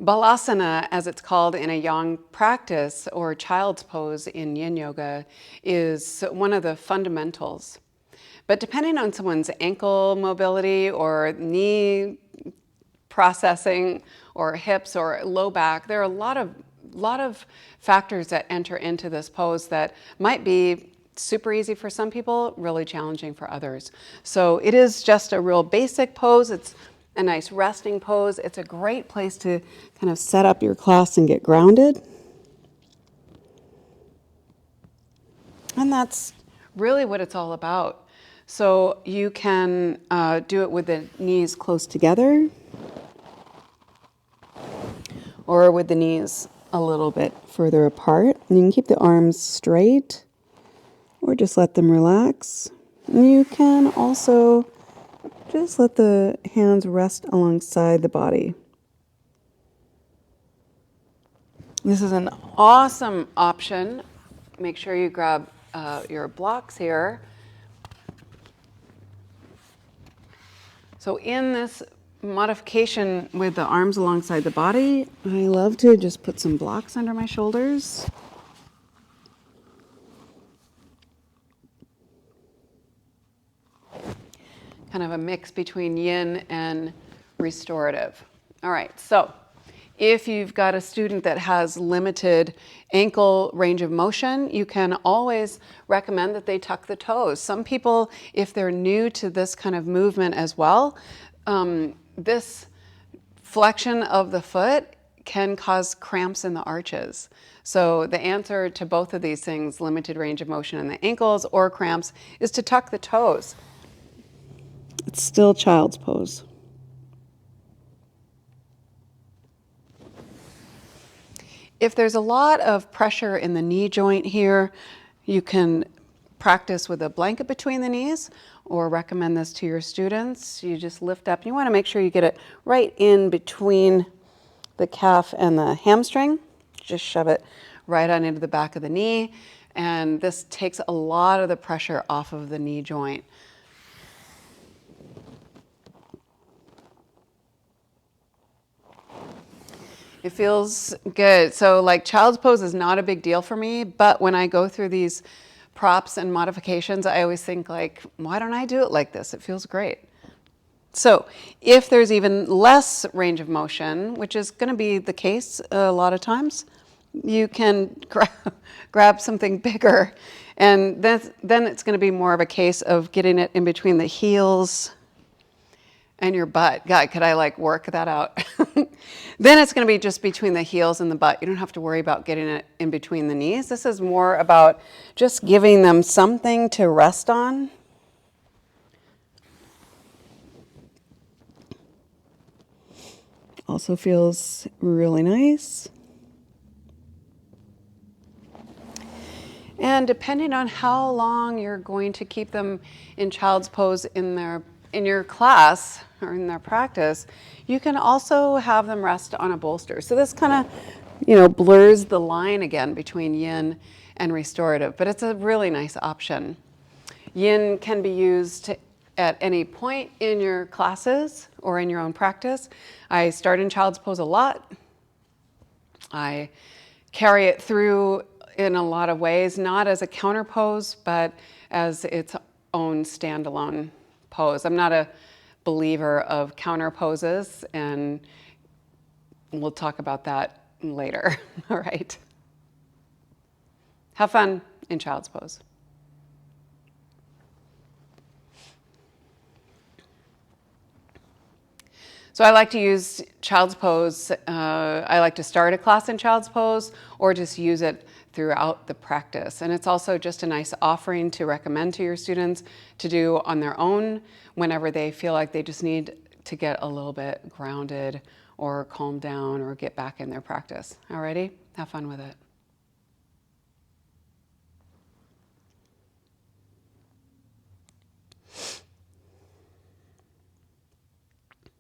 Balasana, as it's called in a yang practice, or child's pose in yin yoga, is one of the fundamentals. But depending on someone's ankle mobility or knee processing or hips or low back, there are a lot of factors that enter into this pose that might be super easy for some people, really challenging for others. So it is just a real basic pose. It's a nice resting pose. It's a great place to kind of set up your class and get grounded. And that's really what it's all about. So you can do it with the knees close together or with the knees a little bit further apart. And you can keep the arms straight or just let them relax. And you can also just let the hands rest alongside the body. This is an awesome option. Make sure you grab your blocks here. So in this modification with the arms alongside the body, I love to just put some blocks under my shoulders. Kind of a mix between yin and restorative. All right, so if you've got a student that has limited ankle range of motion, you can always recommend that they tuck the toes. Some people, if they're new to this kind of movement as well, this flexion of the foot can cause cramps in the arches. So the answer to both of these things, limited range of motion in the ankles or cramps, is to tuck the toes. It's still child's pose. If there's a lot of pressure in the knee joint here, you can practice with a blanket between the knees or recommend this to your students. You just lift up. You want to make sure you get it right in between the calf and the hamstring. Just shove it right on into the back of the knee. And this takes a lot of the pressure off of the knee joint. It feels good. So like child's pose is not a big deal for me, but when I go through these props and modifications, I always think like, why don't I do it like this? It feels great. So if there's even less range of motion, which is going to be the case a lot of times, you can grab something bigger. And then it's going to be more of a case of getting it in between the heels and your butt. God, could I like work that out? Then it's going to be just between the heels and the butt. You don't have to worry about getting it in between the knees. This is more about just giving them something to rest on. Also feels really nice. And depending on how long you're going to keep them in child's pose in your class or in their practice, you can also have them rest on a bolster. So this kind of, blurs the line again between yin and restorative, but it's a really nice option. Yin can be used at any point in your classes or in your own practice. I start in child's pose a lot. I carry it through in a lot of ways, not as a counter pose, but as its own standalone pose. I'm not a believer of counter poses, and we'll talk about that later. All right. Have fun in child's pose. So I like to use child's pose. I like to start a class in child's pose or just use it throughout the practice. And it's also just a nice offering to recommend to your students to do on their own whenever they feel like they just need to get a little bit grounded or calm down or get back in their practice. Alrighty? Have fun with it.